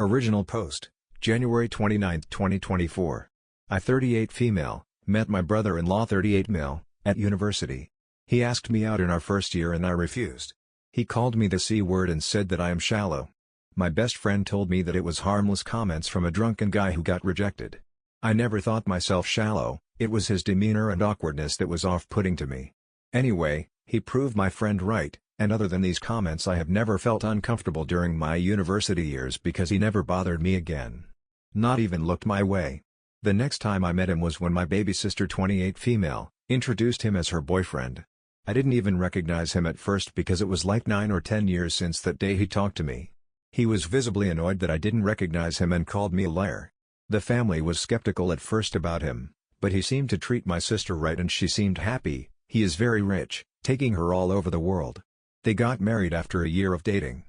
Original post, January 29, 2024. I 38 female, met my brother-in-law 38 male, at university. He asked me out in our first year and I refused. He called me the C word and said that I am shallow. My best friend told me that it was harmless comments from a drunken guy who got rejected. I never thought myself shallow, it was his demeanor and awkwardness that was off-putting to me. Anyway, he proved my friend right, and other than these comments I have never felt uncomfortable during my university years because he never bothered me again. Not even looked my way. The next time I met him was when my baby sister 28 female, introduced him as her boyfriend. I didn't even recognize him at first because it was like 9 or 10 years since that day he talked to me. He was visibly annoyed that I didn't recognize him and called me a liar. The family was skeptical at first about him, but he seemed to treat my sister right and she seemed happy. He is very rich, taking her all over the world. They got married after a year of dating.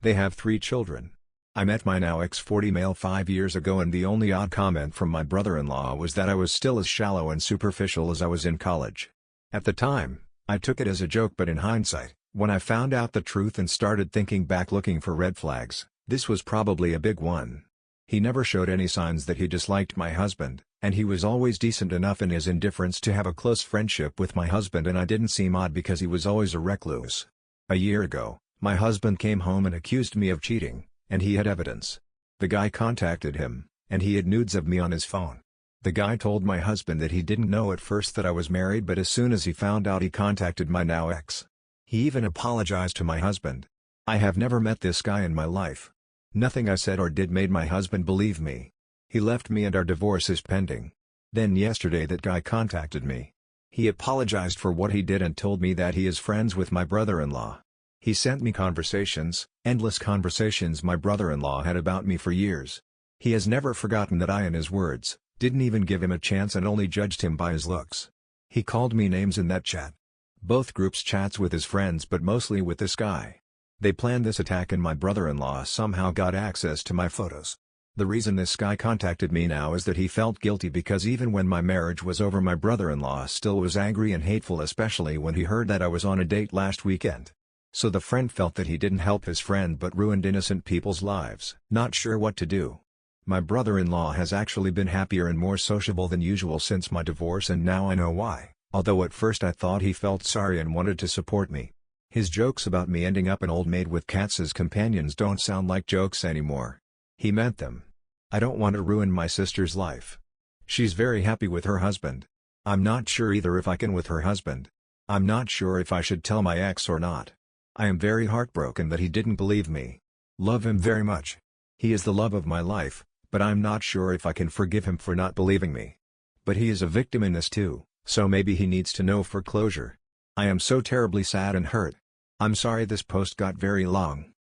They have 3 children. I met my now ex-40 male 5 years ago and the only odd comment from my brother-in-law was that I was still as shallow and superficial as I was in college. At the time, I took it as a joke, but in hindsight, when I found out the truth and started thinking back looking for red flags, this was probably a big one. He never showed any signs that he disliked my husband, and he was always decent enough in his indifference to have a close friendship with my husband, and I didn't seem odd because he was always a recluse. A year ago, my husband came home and accused me of cheating, and he had evidence. The guy contacted him, and he had nudes of me on his phone. The guy told my husband that he didn't know at first that I was married, but as soon as he found out he contacted my now ex. He even apologized to my husband. I have never met this guy in my life. Nothing I said or did made my husband believe me. He left me and our divorce is pending. Then yesterday that guy contacted me. He apologized for what he did and told me that he is friends with my brother-in-law. He sent me conversations, endless conversations my brother-in-law had about me for years. He has never forgotten that I, in his words, didn't even give him a chance and only judged him by his looks. He called me names in that chat. Both groups chats with his friends but mostly with this guy. They planned this attack and my brother-in-law somehow got access to my photos. The reason this guy contacted me now is that he felt guilty because even when my marriage was over my brother-in-law still was angry and hateful, especially when he heard that I was on a date last weekend. So the friend felt that he didn't help his friend but ruined innocent people's lives. Not sure what to do. My brother-in-law has actually been happier and more sociable than usual since my divorce, and now I know why, although at first I thought he felt sorry and wanted to support me. His jokes about me ending up an old maid with cats as companions don't sound like jokes anymore. He meant them. I don't want to ruin my sister's life. She's very happy with her husband. I'm not sure either if I can with her husband. I'm not sure if I should tell my ex or not. I am very heartbroken that he didn't believe me. Love him very much. He is the love of my life, but I'm not sure if I can forgive him for not believing me. But he is a victim in this too, so maybe he needs to know for closure. I am so terribly sad and hurt. I'm sorry this post got very long.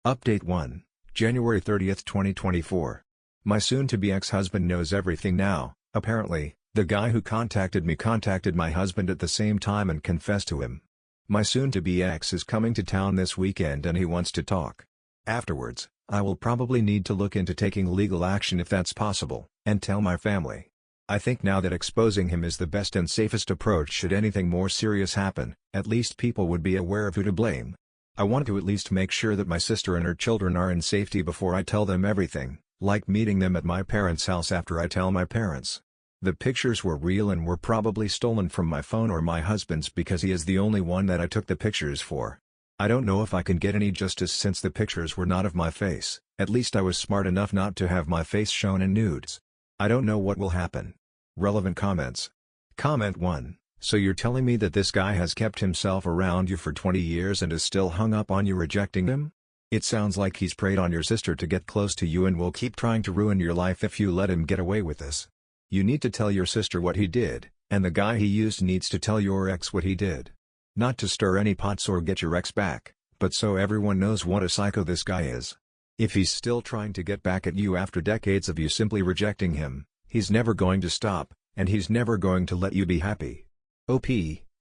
Update 1, January 30, 2024. My soon-to-be ex-husband knows everything now. Apparently, the guy who contacted me contacted my husband at the same time and confessed to him. My soon-to-be ex is coming to town this weekend and he wants to talk. Afterwards, I will probably need to look into taking legal action if that's possible, and tell my family. I think now that exposing him is the best and safest approach should anything more serious happen, at least people would be aware of who to blame. I want to at least make sure that my sister and her children are in safety before I tell them everything, like meeting them at my parents' house after I tell my parents. The pictures were real and were probably stolen from my phone or my husband's because he is the only one that I took the pictures for. I don't know if I can get any justice since the pictures were not of my face. At least I was smart enough not to have my face shown in nudes. I don't know what will happen. Relevant comments. Comment 1. So you're telling me that this guy has kept himself around you for 20 years and is still hung up on you rejecting him? It sounds like he's preyed on your sister to get close to you and will keep trying to ruin your life if you let him get away with this. You need to tell your sister what he did, and the guy he used needs to tell your ex what he did. Not to stir any pots or get your ex back, but so everyone knows what a psycho this guy is. If he's still trying to get back at you after decades of you simply rejecting him, he's never going to stop, and he's never going to let you be happy. OP,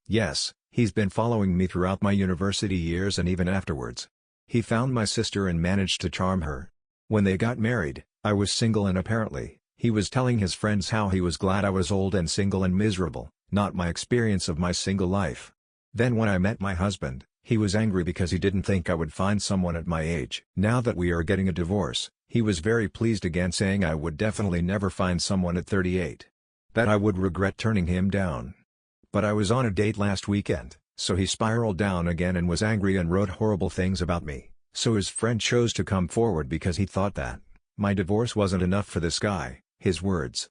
yes, he's been following me throughout my university years and even afterwards. He found my sister and managed to charm her. When they got married, I was single and apparently, he was telling his friends how he was glad I was old and single and miserable, not my experience of my single life. Then when I met my husband, he was angry because he didn't think I would find someone at my age. Now that we are getting a divorce, He was very pleased again, saying I would definitely never find someone at 38. That I would regret turning him down. But I was on a date last weekend, so he spiraled down again and was angry and wrote horrible things about me, so his friend chose to come forward because he thought that my divorce wasn't enough for this guy, his words.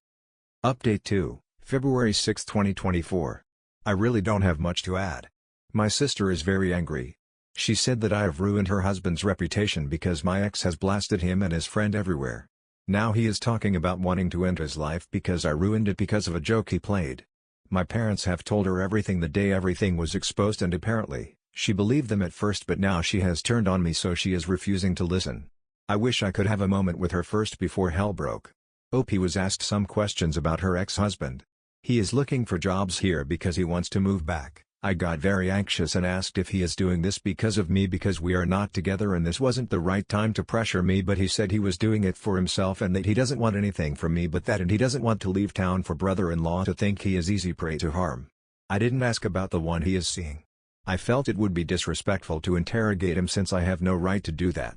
Update 2, February 6, 2024. I really don't have much to add. My sister is very angry. She said that I have ruined her husband's reputation because my ex has blasted him and his friend everywhere. Now he is talking about wanting to end his life because I ruined it because of a joke he played. My parents have told her everything the day everything was exposed, and apparently, she believed them at first, but now she has turned on me, so she is refusing to listen. I wish I could have a moment with her first before hell broke. OP was asked some questions about her ex-husband. He is looking for jobs here because he wants to move back. I got very anxious and asked if he is doing this because of me, because we are not together and this wasn't the right time to pressure me, but he said he was doing it for himself and that he doesn't want anything from me but that, and he doesn't want to leave town for brother-in-law to think he is easy prey to harm. I didn't ask about the one he is seeing. I felt it would be disrespectful to interrogate him since I have no right to do that.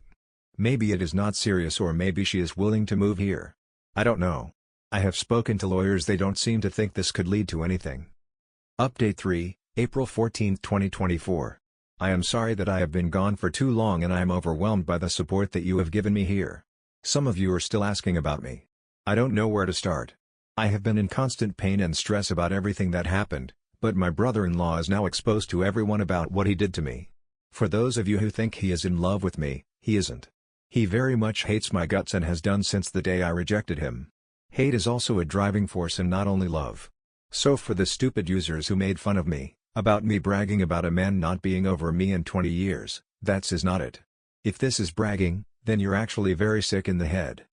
Maybe it is not serious, or maybe she is willing to move here. I don't know. I have spoken to lawyers, they don't seem to think this could lead to anything. Update 3, April 14, 2024. I am sorry that I have been gone for too long and I am overwhelmed by the support that you have given me here. Some of you are still asking about me. I don't know where to start. I have been in constant pain and stress about everything that happened, but my brother-in-law is now exposed to everyone about what he did to me. For those of you who think he is in love with me, he isn't. He very much hates my guts and has done since the day I rejected him. Hate is also a driving force and not only love. So for the stupid users who made fun of me, about me bragging about a man not being over me in 20 years, that's is not it. If this is bragging, then you're actually very sick in the head.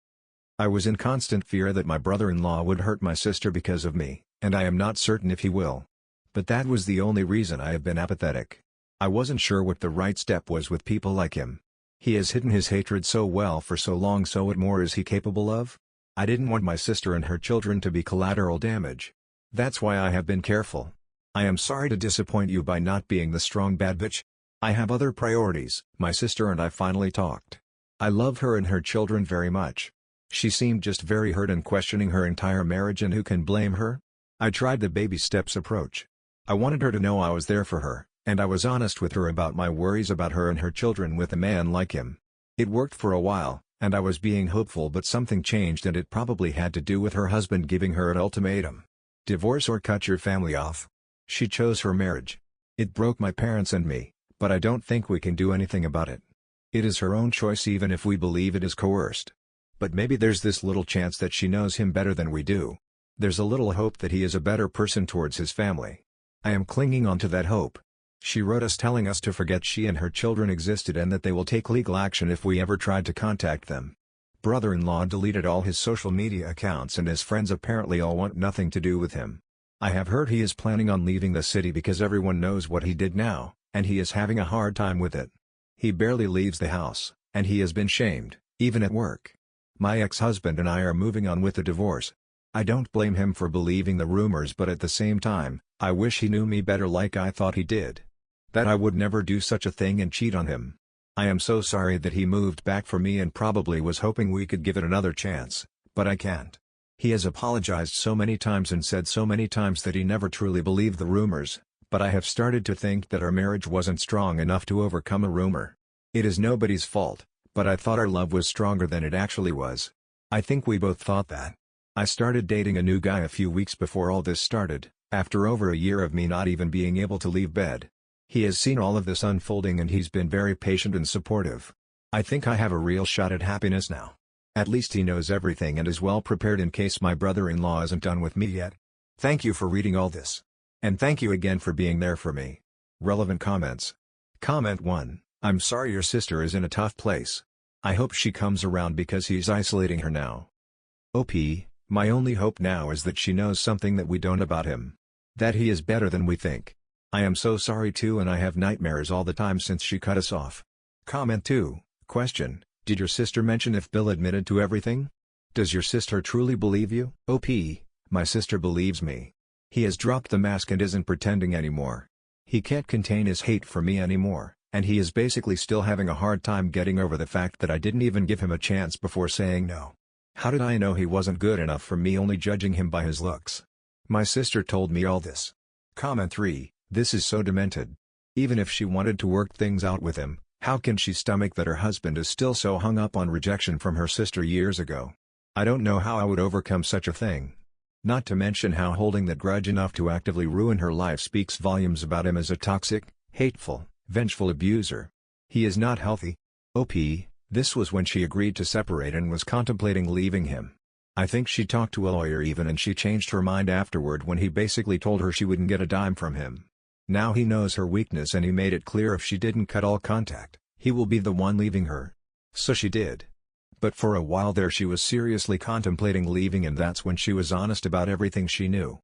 I was in constant fear that my brother-in-law would hurt my sister because of me, and I am not certain if he will. But that was the only reason I have been apathetic. I wasn't sure what the right step was with people like him. He has hidden his hatred so well for so long, so what more is he capable of? I didn't want my sister and her children to be collateral damage. That's why I have been careful. I am sorry to disappoint you by not being the strong bad bitch. I have other priorities. My sister and I finally talked. I love her and her children very much. She seemed just very hurt and questioning her entire marriage, and who can blame her? I tried the baby steps approach. I wanted her to know I was there for her, and I was honest with her about my worries about her and her children with a man like him. It worked for a while, and I was being hopeful, but something changed, and it probably had to do with her husband giving her an ultimatum. Divorce or cut your family off. She chose her marriage. It broke my parents and me, but I don't think we can do anything about it. It is her own choice even if we believe it is coerced. But maybe there's this little chance that she knows him better than we do. There's a little hope that he is a better person towards his family. I am clinging on to that hope. She wrote us telling us to forget she and her children existed and that they will take legal action if we ever tried to contact them. Brother-in-law deleted all his social media accounts and his friends apparently all want nothing to do with him. I have heard he is planning on leaving the city because everyone knows what he did now, and he is having a hard time with it. He barely leaves the house, and he has been shamed, even at work. My ex-husband and I are moving on with the divorce. I don't blame him for believing the rumors, but at the same time, I wish he knew me better like I thought he did. That I would never do such a thing and cheat on him. I am so sorry that he moved back for me and probably was hoping we could give it another chance, but I can't. He has apologized so many times and said so many times that he never truly believed the rumors, but I have started to think that our marriage wasn't strong enough to overcome a rumor. It is nobody's fault, but I thought our love was stronger than it actually was. I think we both thought that. I started dating a new guy a few weeks before all this started, after over a year of me not even being able to leave bed. He has seen all of this unfolding and he's been very patient and supportive. I think I have a real shot at happiness now. At least he knows everything and is well prepared in case my brother-in-law isn't done with me yet. Thank you for reading all this. And thank you again for being there for me. Relevant comments. Comment 1. I'm sorry your sister is in a tough place. I hope she comes around because he's isolating her now. OP, my only hope now is that she knows something that we don't about him. That he is better than we think. I am so sorry too, and I have nightmares all the time since she cut us off. Comment 2. Question. Did your sister mention if Bill admitted to everything? Does your sister truly believe you? OP, my sister believes me. He has dropped the mask and isn't pretending anymore. He can't contain his hate for me anymore, and he is basically still having a hard time getting over the fact that I didn't even give him a chance before saying no. How did I know he wasn't good enough for me, only judging him by his looks? My sister told me all this. Comment 3, this is so demented. Even if she wanted to work things out with him, how can she stomach that her husband is still so hung up on rejection from her sister years ago? I don't know how I would overcome such a thing. Not to mention how holding that grudge enough to actively ruin her life speaks volumes about him as a toxic, hateful, vengeful abuser. He is not healthy. OP, this was when she agreed to separate and was contemplating leaving him. I think she talked to a lawyer even, and she changed her mind afterward when he basically told her she wouldn't get a dime from him. Now he knows her weakness and he made it clear if she didn't cut all contact, he will be the one leaving her. So she did. But for a while there she was seriously contemplating leaving, and that's when she was honest about everything she knew.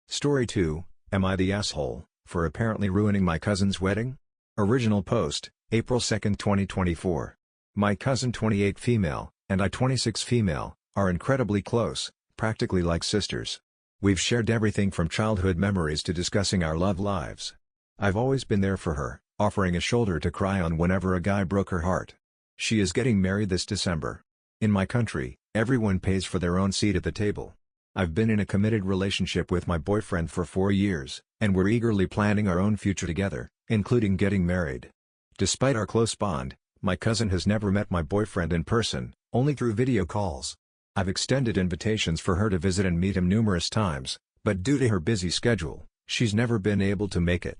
Story 2, Am I the asshole for apparently ruining my cousin's wedding? Original post, April 2, 2024. My cousin 28 female, and I 26 female, are incredibly close, practically like sisters. We've shared everything from childhood memories to discussing our love lives. I've always been there for her, offering a shoulder to cry on whenever a guy broke her heart. She is getting married this December. In my country, everyone pays for their own seat at the table. I've been in a committed relationship with my boyfriend for 4 years, and we're eagerly planning our own future together, including getting married. Despite our close bond, my cousin has never met my boyfriend in person, only through video calls. I've extended invitations for her to visit and meet him numerous times, but due to her busy schedule, she's never been able to make it.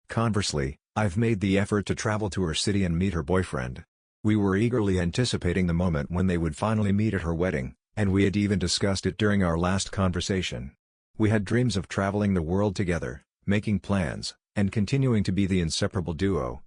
Conversely, I've made the effort to travel to her city and meet her boyfriend. We were eagerly anticipating the moment when they would finally meet at her wedding, and we had even discussed it during our last conversation. We had dreams of traveling the world together, making plans, and continuing to be the inseparable duo,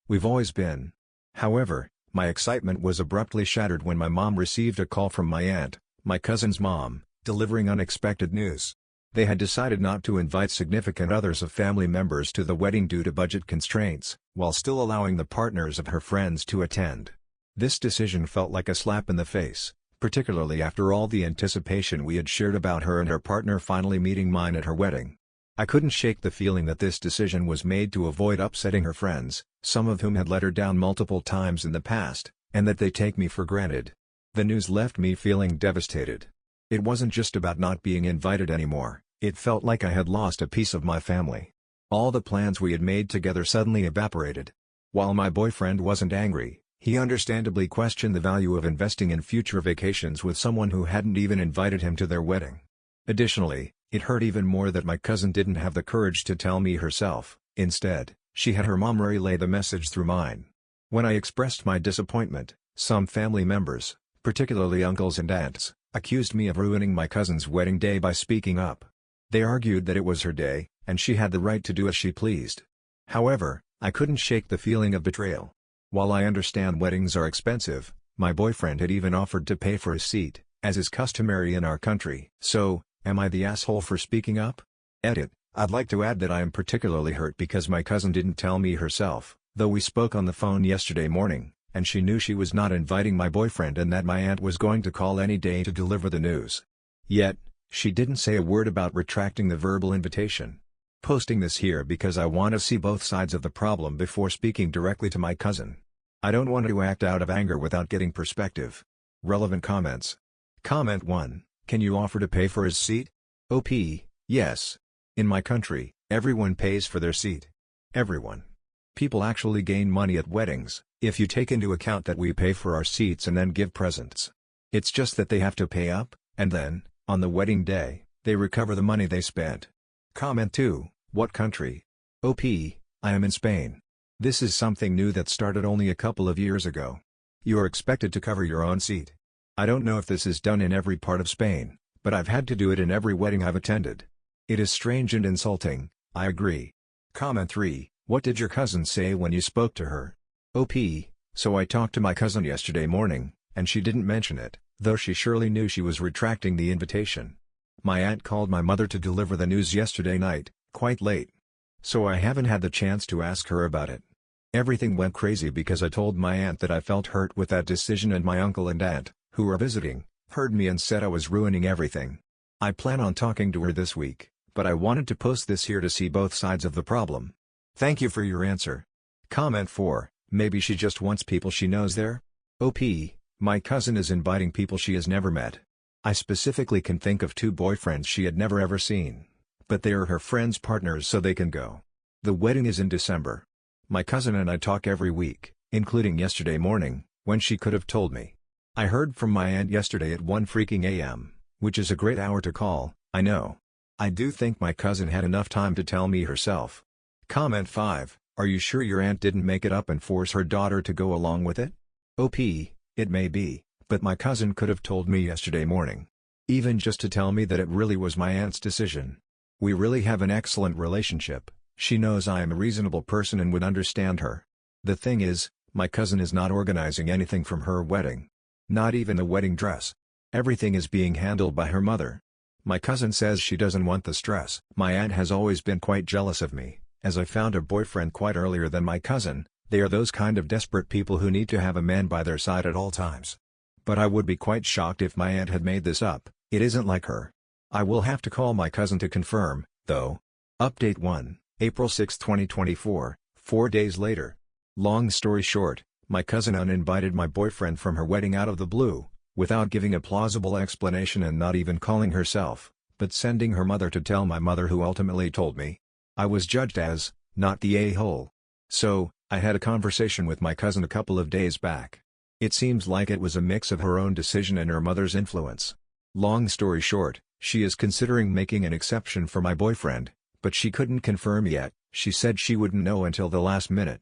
we've always been. However, my excitement was abruptly shattered when my mom received a call from my aunt, my cousin's mom, delivering unexpected news. They had decided not to invite significant others of family members to the wedding due to budget constraints, while still allowing the partners of her friends to attend. This decision felt like a slap in the face, particularly after all the anticipation we had shared about her and her partner finally meeting mine at her wedding. I couldn't shake the feeling that this decision was made to avoid upsetting her friends, some of whom had let her down multiple times in the past, and that they take me for granted. The news left me feeling devastated. It wasn't just about not being invited anymore, it felt like I had lost a piece of my family. All the plans we had made together suddenly evaporated. While my boyfriend wasn't angry, he understandably questioned the value of investing in future vacations with someone who hadn't even invited him to their wedding. Additionally, it hurt even more that my cousin didn't have the courage to tell me herself. Instead, she had her mom relay the message through mine. When I expressed my disappointment, some family members, particularly uncles and aunts, accused me of ruining my cousin's wedding day by speaking up. They argued that it was her day, and she had the right to do as she pleased. However, I couldn't shake the feeling of betrayal. While I understand weddings are expensive, my boyfriend had even offered to pay for his seat, as is customary in our country. So, am I the asshole for speaking up? Edit. I'd like to add that I am particularly hurt because my cousin didn't tell me herself, though we spoke on the phone yesterday morning, and she knew she was not inviting my boyfriend and that my aunt was going to call any day to deliver the news. Yet, she didn't say a word about retracting the verbal invitation. Posting this here because I want to see both sides of the problem before speaking directly to my cousin. I don't want to act out of anger without getting perspective. Relevant comments. Comment 1. Can you offer to pay for his seat? OP, yes. In my country, everyone pays for their seat. Everyone. People actually gain money at weddings, if you take into account that we pay for our seats and then give presents. It's just that they have to pay up, and then, on the wedding day, they recover the money they spent. Comment 2. What country? OP, I am in Spain. This is something new that started only a couple of years ago. You are expected to cover your own seat. I don't know if this is done in every part of Spain, but I've had to do it in every wedding I've attended. It is strange and insulting, I agree. Comment 3. What did your cousin say when you spoke to her? OP, so I talked to my cousin yesterday morning, and she didn't mention it, though she surely knew she was retracting the invitation. My aunt called my mother to deliver the news yesterday night, quite late. So I haven't had the chance to ask her about it. Everything went crazy because I told my aunt that I felt hurt with that decision, and my uncle and aunt, who were visiting, heard me and said I was ruining everything. I plan on talking to her this week, but I wanted to post this here to see both sides of the problem. Thank you for your answer. Comment 4, maybe she just wants people she knows there? OP, my cousin is inviting people she has never met. I specifically can think of 2 boyfriends she had never ever seen. But they are her friends' partners so they can go. The wedding is in December. My cousin and I talk every week, including yesterday morning, when she could have told me. I heard from my aunt yesterday at 1 freaking a.m., which is a great hour to call, I know. I do think my cousin had enough time to tell me herself. Comment 5, are you sure your aunt didn't make it up and force her daughter to go along with it? OP, it may be, but my cousin could have told me yesterday morning. Even just to tell me that it really was my aunt's decision. We really have an excellent relationship, she knows I am a reasonable person and would understand her. The thing is, my cousin is not organizing anything from her wedding. Not even the wedding dress. Everything is being handled by her mother. My cousin says she doesn't want the stress. My aunt has always been quite jealous of me, as I found a boyfriend quite earlier than my cousin. They are those kind of desperate people who need to have a man by their side at all times. But I would be quite shocked if my aunt had made this up, it isn't like her. I will have to call my cousin to confirm, though. Update 1, April 6, 2024, 4 days later. Long story short, my cousin uninvited my boyfriend from her wedding out of the blue, without giving a plausible explanation and not even calling herself, but sending her mother to tell my mother, who ultimately told me. I was judged as, not the a-hole. So, I had a conversation with my cousin a couple of days back. It seems like it was a mix of her own decision and her mother's influence. Long story short, she is considering making an exception for my boyfriend, but she couldn't confirm yet. She said she wouldn't know until the last minute.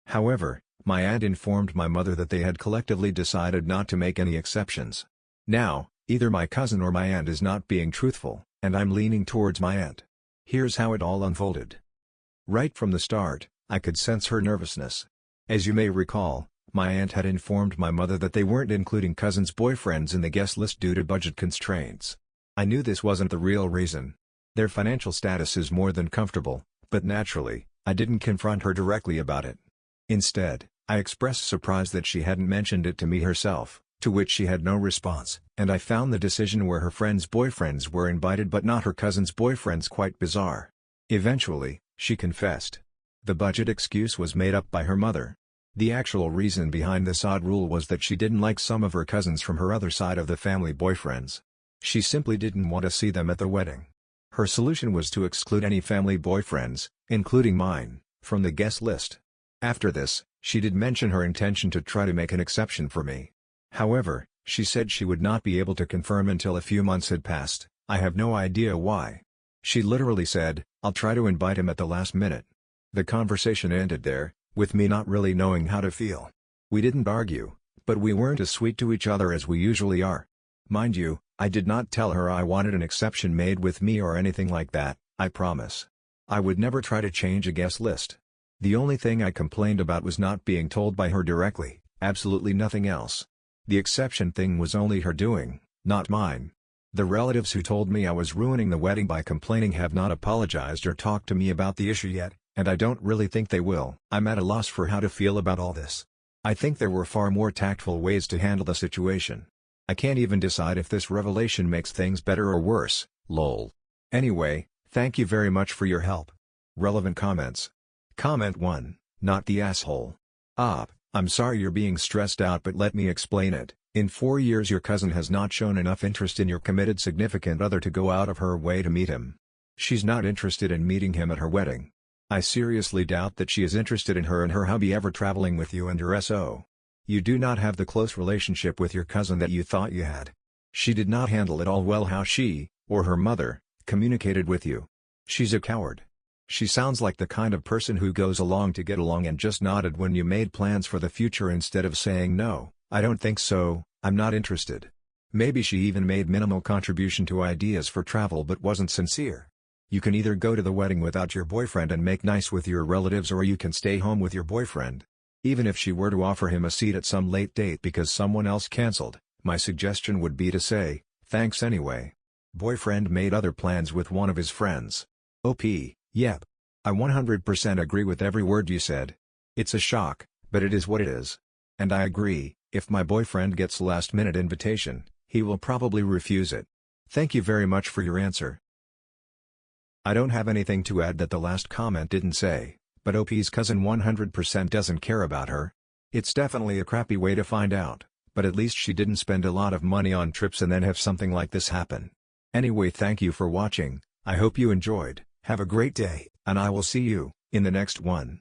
However, my aunt informed my mother that they had collectively decided not to make any exceptions. Now, either my cousin or my aunt is not being truthful, and I'm leaning towards my aunt. Here's how it all unfolded. Right from the start, I could sense her nervousness. As you may recall, my aunt had informed my mother that they weren't including cousins' boyfriends in the guest list due to budget constraints. I knew this wasn't the real reason. Their financial status is more than comfortable, but naturally, I didn't confront her directly about it. Instead, I expressed surprise that she hadn't mentioned it to me herself, to which she had no response, and I found the decision where her friends' boyfriends were invited but not her cousins' boyfriends quite bizarre. Eventually, she confessed. The budget excuse was made up by her mother. The actual reason behind this odd rule was that she didn't like some of her cousins from her other side of the family boyfriends. She simply didn't want to see them at the wedding. Her solution was to exclude any family boyfriends, including mine, from the guest list. After this, she did mention her intention to try to make an exception for me. However, she said she would not be able to confirm until a few months had passed. I have no idea why. She literally said, "I'll try to invite him at the last minute." The conversation ended there, with me not really knowing how to feel. We didn't argue, but we weren't as sweet to each other as we usually are. Mind you, I did not tell her I wanted an exception made with me or anything like that, I promise. I would never try to change a guest list. The only thing I complained about was not being told by her directly, absolutely nothing else. The exception thing was only her doing, not mine. The relatives who told me I was ruining the wedding by complaining have not apologized or talked to me about the issue yet, and I don't really think they will. I'm at a loss for how to feel about all this. I think there were far more tactful ways to handle the situation. I can't even decide if this revelation makes things better or worse, lol. Anyway, thank you very much for your help. Relevant comments. Comment 1, not the asshole. I'm sorry you're being stressed out, but let me explain it. In 4 years your cousin has not shown enough interest in your committed significant other to go out of her way to meet him. She's not interested in meeting him at her wedding. I seriously doubt that she is interested in her and her hubby ever traveling with you and your SO. You do not have the close relationship with your cousin that you thought you had. She did not handle it all well how she, or her mother, communicated with you. She's a coward. She sounds like the kind of person who goes along to get along and just nodded when you made plans for the future instead of saying no, I don't think so, I'm not interested. Maybe she even made minimal contribution to ideas for travel but wasn't sincere. You can either go to the wedding without your boyfriend and make nice with your relatives, or you can stay home with your boyfriend. Even if she were to offer him a seat at some late date because someone else cancelled, my suggestion would be to say, thanks anyway. Boyfriend made other plans with one of his friends. OP, yep. I 100% agree with every word you said. It's a shock, but it is what it is. And I agree, if my boyfriend gets last-minute invitation, he will probably refuse it. Thank you very much for your answer. I don't have anything to add that the last comment didn't say, but OP's cousin 100% doesn't care about her. It's definitely a crappy way to find out, but at least she didn't spend a lot of money on trips and then have something like this happen. Anyway, thank you for watching. I hope you enjoyed. Have a great day, and I will see you in the next one.